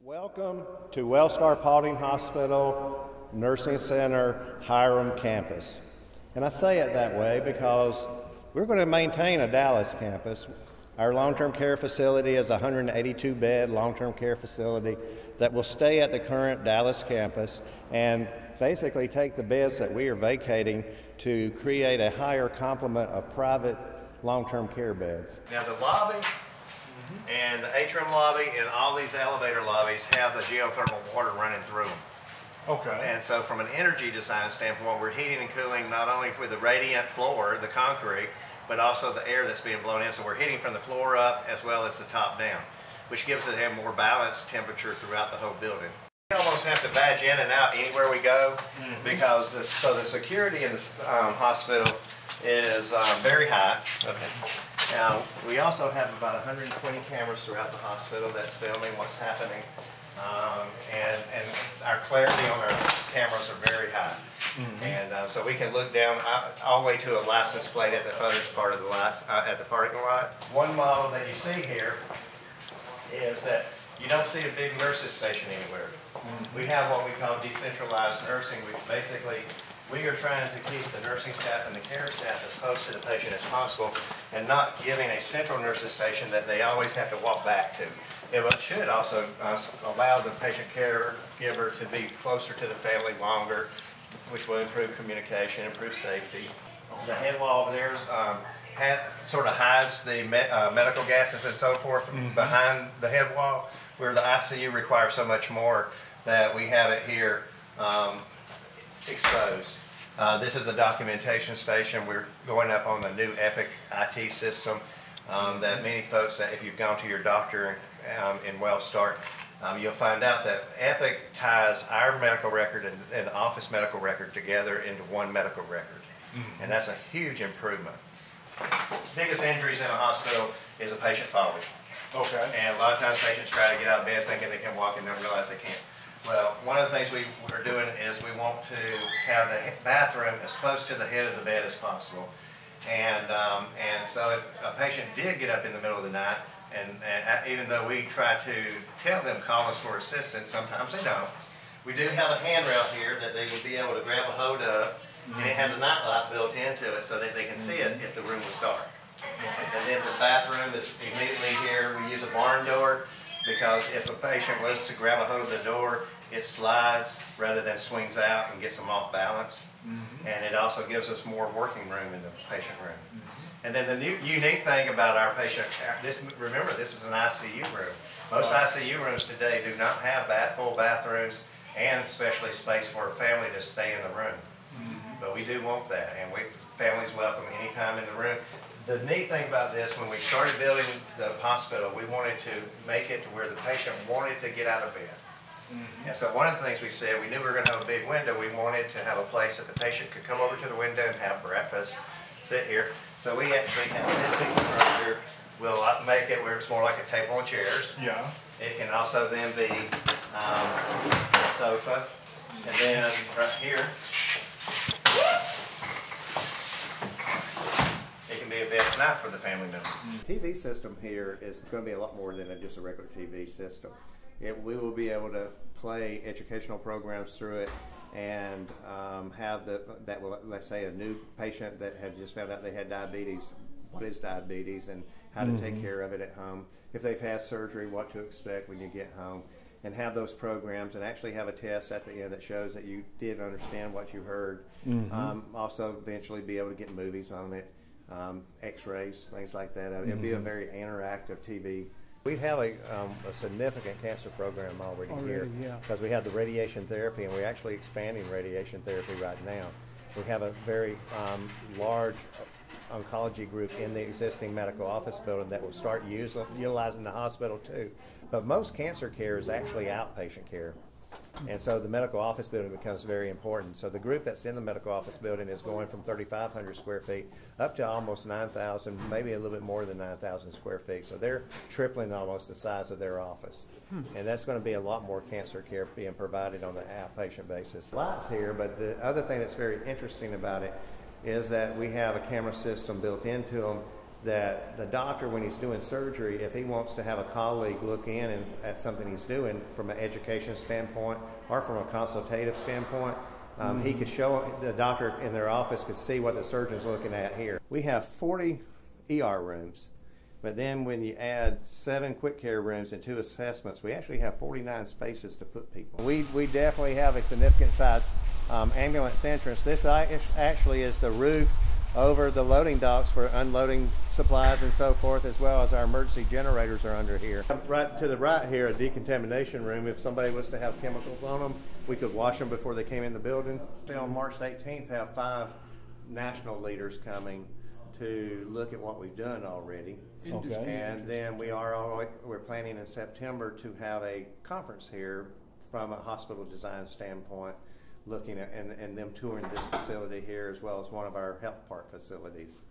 Welcome to WellStar Paulding Hospital Nursing Center, Hiram campus. And I say it that way because we're going to maintain a Dallas campus. Our long-term care facility is a 182-bed long-term care facility that will stay at the current Dallas campus and basically take the beds that we are vacating to create a higher complement of private long-term care beds. Now the lobby and the atrium lobby and all these elevator lobbies have the geothermal water running through them. Okay. And so from an energy design standpoint, we're heating and cooling not only with the radiant floor, the concrete, but also the air that's being blown in. So we're heating from the floor up as well as the top down, which gives it a more balanced temperature throughout the whole building. We almost have to badge in and out anywhere we go because the security in the hospital is very high. Okay. Now, we also have about 120 cameras throughout the hospital that's filming what's happening, and our clarity on our cameras are very high. And so we can look down all the way to a license plate at the furthest part of the at the parking lot. One model that you see here is that you don't see a big nurses station anywhere. We have what we call decentralized nursing, which basically we are trying to keep the nursing staff and the care staff as close to the patient as possible and not giving a central nurses station that they always have to walk back to. It should also allow the patient caregiver to be closer to the family longer, which will improve communication, improve safety. The head wall over there sort of hides the medical gases and so forth behind the head wall, where the ICU requires so much more that we have it here exposed. This is a documentation station. We're going up on the new Epic IT system that many folks, that if you've gone to your doctor in WellStar, you'll find out that Epic ties our medical record and the office medical record together into one medical record. And that's a huge improvement. Biggest injuries in a hospital is a patient falling. Okay. And a lot of times patients try to get out of bed thinking they can walk and then realize they can't. Well, one of the things we're doing is we want to have the bathroom as close to the head of the bed as possible. And so if a patient did get up in the middle of the night, and even though we try to tell them call us for assistance, sometimes they don't. We do have a handrail here that they will be able to grab a hold of, and it has a night light built into it so that they can see it if the room was dark. And then the bathroom is immediately here. We use a barn door because if a patient was to grab a hold of the door, it slides rather than swings out and gets them off balance. And it also gives us more working room in the patient room. And then the unique thing about our patient, remember this is an ICU room. Most ICU rooms today do not have full bathrooms and especially space for a family to stay in the room. But we do want that, and families welcome anytime in the room. The neat thing about this, when we started building the hospital, we wanted to make it to where the patient wanted to get out of bed. And so one of the things we said, we knew we were going to have a big window. We wanted to have a place that the patient could come over to the window and have breakfast, sit here. So we actually have this piece of furniture. We'll make it where it's more like a table and chairs. Yeah. It can also then be a sofa. And then right here, it can be a bed tonight for the family members. The TV system here is going to be a lot more than just a regular TV system. We will be able to play educational programs through it and let's say a new patient that had just found out they had diabetes, what is diabetes and how to take care of it at home. If they've had surgery, what to expect when you get home, and have those programs and actually have a test at the end that shows that you did understand what you heard. Also eventually be able to get movies on it, x-rays, things like that. It'll be a very interactive TV. We have a significant cancer program already here because we have the radiation therapy, and we're actually expanding radiation therapy right now. We have a very large oncology group in the existing medical office building that will start utilizing the hospital too. But most cancer care is actually outpatient care. And so the medical office building becomes very important. So the group that's in the medical office building is going from 3,500 square feet up to almost 9,000, maybe a little bit more than 9,000 square feet. So they're tripling almost the size of their office. And that's going to be a lot more cancer care being provided on the outpatient basis. Lights here, but the other thing that's very interesting about it is that we have a camera system built into them that the doctor, when he's doing surgery, if he wants to have a colleague look in at something he's doing from an education standpoint or from a consultative standpoint, he could show, the doctor in their office could see what the surgeon's looking at here. We have 40 ER rooms, but then when you add 7 quick care rooms and 2 assessments, we actually have 49 spaces to put people. We definitely have a significant size ambulance entrance. This actually is the roof over the loading docks for unloading supplies and so forth, as well as our emergency generators are under here. Right to the right here, a decontamination room. If somebody was to have chemicals on them, we could wash them before they came in the building. On March 18th, have 5 national leaders coming to look at what we've done already. Okay. And then we're planning in September to have a conference here from a hospital design standpoint, looking at and them touring this facility here as well as one of our health park facilities.